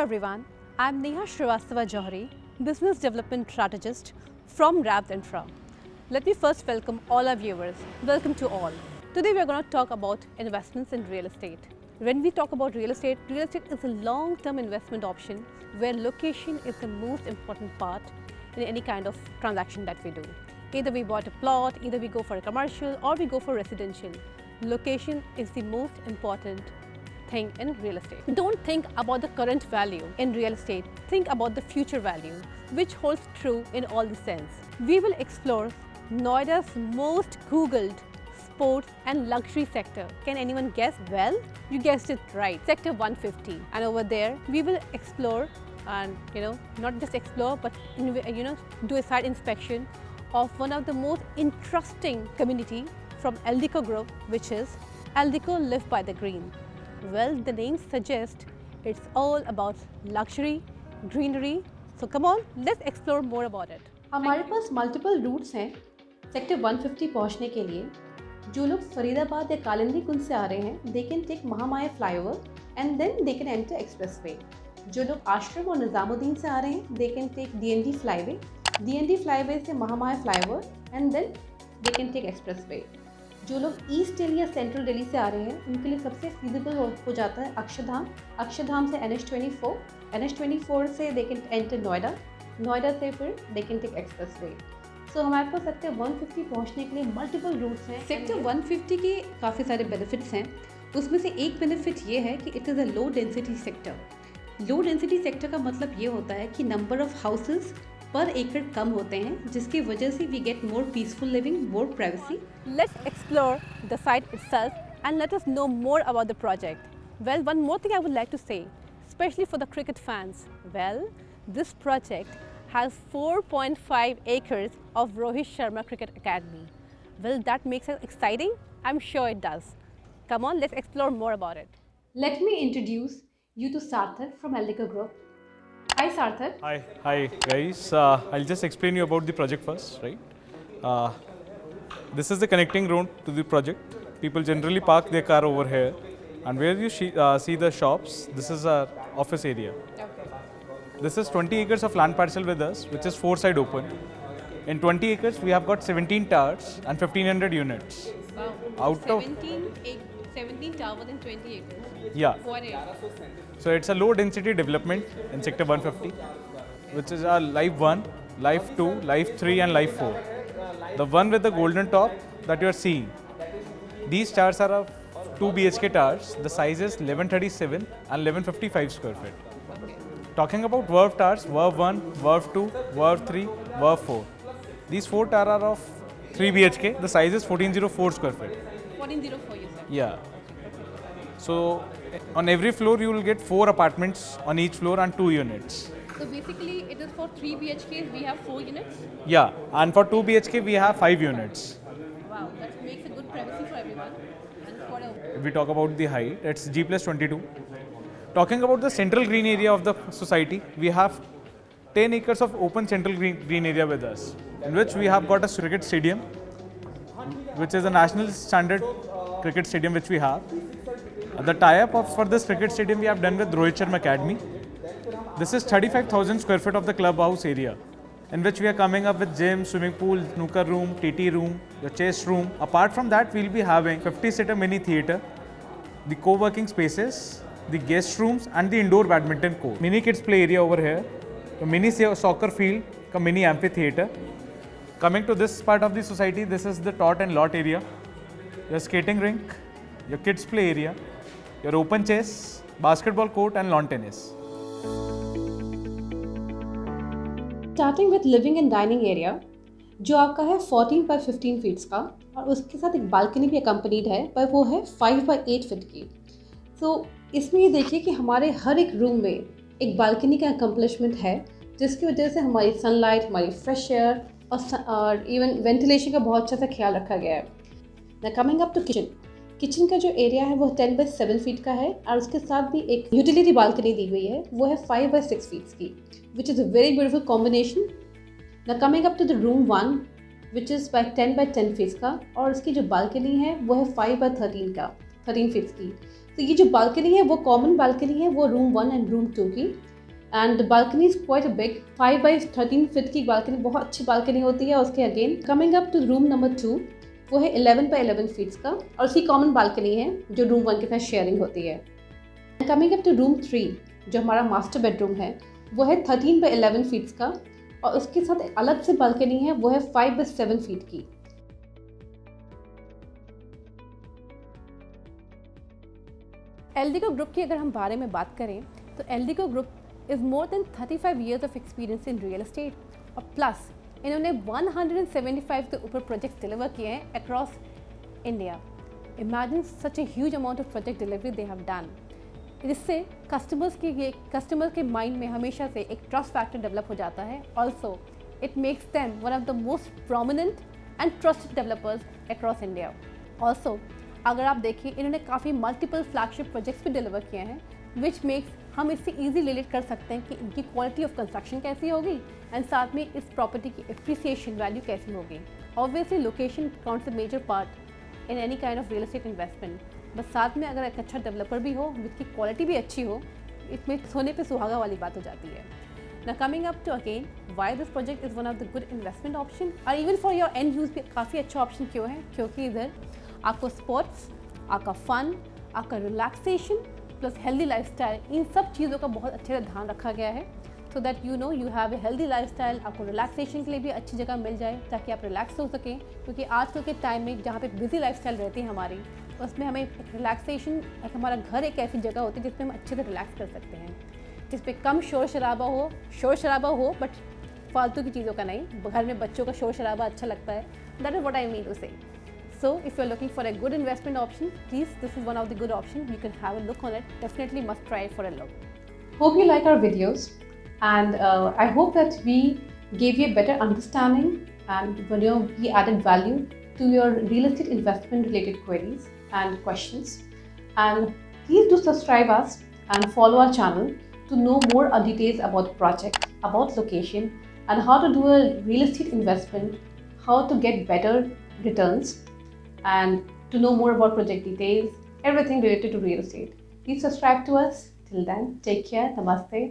everyone, I'm Neha Srivastava Johari, Business Development Strategist from Wrapped Infra. Let me first welcome all our viewers. Welcome to all. Today we are going to talk about investments in real estate. When we talk about real estate is a long-term investment option where location is the most important part in any kind of transaction that we do. Either we bought a plot, either we go for a commercial or we go for residential. Location is the most important thing in real estate. Don't think about the current value in real estate, think about the future value, which holds true in all the sense. We will explore Noida's most Googled sports and luxury sector. Can anyone guess? Well, you guessed it right, Sector 150. And over there, we will explore and not just explore, but do a site inspection of one of the most interesting community from Aldico Group, which is Aldico Live by the Green. Well, the name suggests it's all about luxury, greenery. So come on, let's explore more about it. हमारे पास multiple roots हैं sector 150 पहुंचने के लिए. जो लोग फरीदाबाद या कालिंदी कुंज से आ रहे हैं, they can take Mahamaya flyover and then they can enter expressway. जो लोग आश्रम और निज़ामुद्दीन से आ रहे हैं, they can take DND flyway. DND flyway से Mahamaya flyover and then they can take expressway. जो लोग ईस्ट दिल्ली या सेंट्रल दिल्ली से आ रहे हैं, उनके लिए सबसे फीजिबल हो जाता है अक्षरधाम. अक्षरधाम से NH24 से दे कैन एंटर नोएडा. नोएडा से फिर दे कैन टेक एक्सप्रेसवे. सो हमारे पास सेक्टर 150 पहुंचने के लिए मल्टीपल रूट्स हैं. सेक्टर 150 के काफ़ी सारे बेनिफिट्स हैं. उसमें से एक बेनिफिट ये है कि it is a low density sector. Low density sector का मतलब ये होता है कि नंबर ऑफ हाउसेस पर एकड़ कम होते हैं, जिसकी वजह से we get more peaceful living, more privacy. Let's explore the site itself and let us know more about the project. Well, one more thing I would like to say, especially for the cricket fans. Well, this project has 4.5 acres of Rohit Sharma Cricket Academy. Will that makes it exciting? I'm sure it does. Come on, let's explore more about it. Let me introduce you to Sarthak from Aldico Group. Hi Sarthak. Hi guys. I'll just explain you about the project first, right? This is the connecting road to the project. People generally park their car over here, and where you see the shops, this is our office area. Okay. This is 20 acres of land parcel with us, which is 4 side open. In 20 acres, we have got 17 towers and 1500 units. Wow. Out of 17 towers in 20 acres. Yeah. What area? So it's a low density development in sector 150, which is our Live 1, Live 2, Live 3 and Live 4. The one with the golden top that you are seeing. These towers are of 2 BHK towers. The size is 1137 and 1155 square feet. Talking about Verve towers, Verve 1, Verve 2, Verve 3, Verve 4. These 4 towers are of 3 BHK. The size is 1404 square feet. 1404 you said? Yeah. So on every floor you will get 4 apartments on each floor and 2 units. So basically it is for 3 BHKs, we have 4 units? Yeah, and for 2 BHK we have 5 units. Wow, that makes a good privacy for everyone. And for If we talk about the height, it's G+22. Talking about the central green area of the society, we have 10 acres of open central green area with us, in which we have got a cricket stadium, which is a national standard cricket stadium which we have. The tie-up for this cricket stadium we have done with Rohit Sharma Academy. This is 35,000 square feet of the clubhouse area, in which we are coming up with gym, swimming pool, snooker room, TT room, the chess room. Apart from that, we'll be having 50-seater mini theatre, the co-working spaces, the guest rooms and the indoor badminton court. Mini kids play area over here, the mini soccer field, a mini amphitheatre. Coming to this part of the society, this is the tot and lot area, your skating rink, your kids play area, your open chess, basketball court and lawn tennis. Starting with living and dining area, जो आपका है 14 by 15 feats का, और उसके साथ एक balcony भी accompanied है, पर वो है 5 बाई 8 फीट की. सो इसमें ये देखिए कि हमारे हर एक रूम में एक बालकनी का अकम्पलिशमेंट है, जिसकी वजह से हमारी सनलाइट, हमारी फ्रेश एयर और इवन वेंटिलेशन का बहुत अच्छा सा ख्याल रखा गया है. ना कमिंग अप टू किचन का जो एरिया है वो 10 बाई 7 फीट का है, और उसके साथ भी एक यूटिलिटी बालकनी दी हुई है, वो है 5 बाई 6 फीट्स की, which is a very beautiful combination. Now coming up to the room 1, which is by 10 by 10 feet का, और उसकी जो बालकनी है वो है 5 by 13 का, 13 फीट्स की. तो ये जो बालकनी है वो कॉमन बालकनी है, वो रूम 1 एंड रूम 2 की. And the balcony is quite big, 5 by 13 feet की बालकनी, बहुत अच्छी बालकनी होती है उसके। Again coming up to room number 2, वो है 11 by 11 फीट्स का और उसकी कॉमन बालकनी है जो रूम 1 के साथ शेयरिंग होती है। कमिंग अप टू रूम 3, जो हमारा मास्टर बेडरूम है, वो है 13 by 11 फीट्स का और उसके साथ एक अलग से बालकनी है, वो है 5 by 7 फीट की। एल्डिको ग्रुप की अगर हम बारे में बात करें तो Eldeco group is more than 35 years of experience in real estate और प्लस इन्होंने 175 से ऊपर प्रोजेक्ट्स डिलीवर किए हैं across India. Imagine such a huge amount of project delivery they have done. इससे कस्टमर्स के माइंड में हमेशा से एक ट्रस्ट फैक्टर डेवलप हो जाता है। Also it makes them one of the most prominent and trusted developers across India. Also अगर आप देखिए इन्होंने काफ़ी मल्टीपल फ्लैगशिप प्रोजेक्ट्स भी डिलीवर किए हैं, विच मेक्स हम इससे ईजी रिलेट कर सकते हैं कि इनकी क्वालिटी ऑफ कंस्ट्रक्शन कैसी होगी एंड साथ में इस प्रॉपर्टी की एप्रिसिएशन वैल्यू कैसी होगी। Obviously location counts a major part in any kind of real estate investment, बस साथ में अगर एक अच्छा डेवलपर भी हो जिसकी क्वालिटी भी अच्छी हो, इसमें सोने पे सुहागा वाली बात हो जाती है। Now coming up to again why this project is one of the good investment option और even for your end use भी काफ़ी अच्छा ऑप्शन क्यों है, क्योंकि इधर आपको स्पोर्ट्स, आपका फन, आपका रिलैक्सेशन प्लस हेल्दी लाइफस्टाइल, इन सब चीज़ों का बहुत अच्छे से ध्यान रखा गया है so that you know you have a healthy lifestyle. आपको रिलैक्सेशन के लिए भी अच्छी जगह मिल जाए ताकि आप रिलैक्स हो सकें, क्योंकि आजकल के टाइम में जहाँ पे बिजी लाइफस्टाइल रहती है हमारी, उसमें हमें रिलैक्सेशन, हमारा घर एक ऐसी जगह होती है जिसमें हम अच्छे से रिलैक्स कर सकते हैं, जिस पे कम शोर शराबा हो बट फालतू की चीज़ों का नहीं। घर में बच्चों का शोर शराबा अच्छा लगता है, that is what I mean to say. So if you're looking for a good investment option, please, this is one of the good options. You can have a look on it. Definitely must try it for a look. Hope you like our videos, and I hope that we gave you a better understanding and we added value to your real estate investment related queries and questions. And please do subscribe us and follow our channel to know more details about the project, about location, and how to do a real estate investment, how to get better returns, and to know more about project details, everything related to real estate. Please subscribe to us. Till then, take care. Namaste.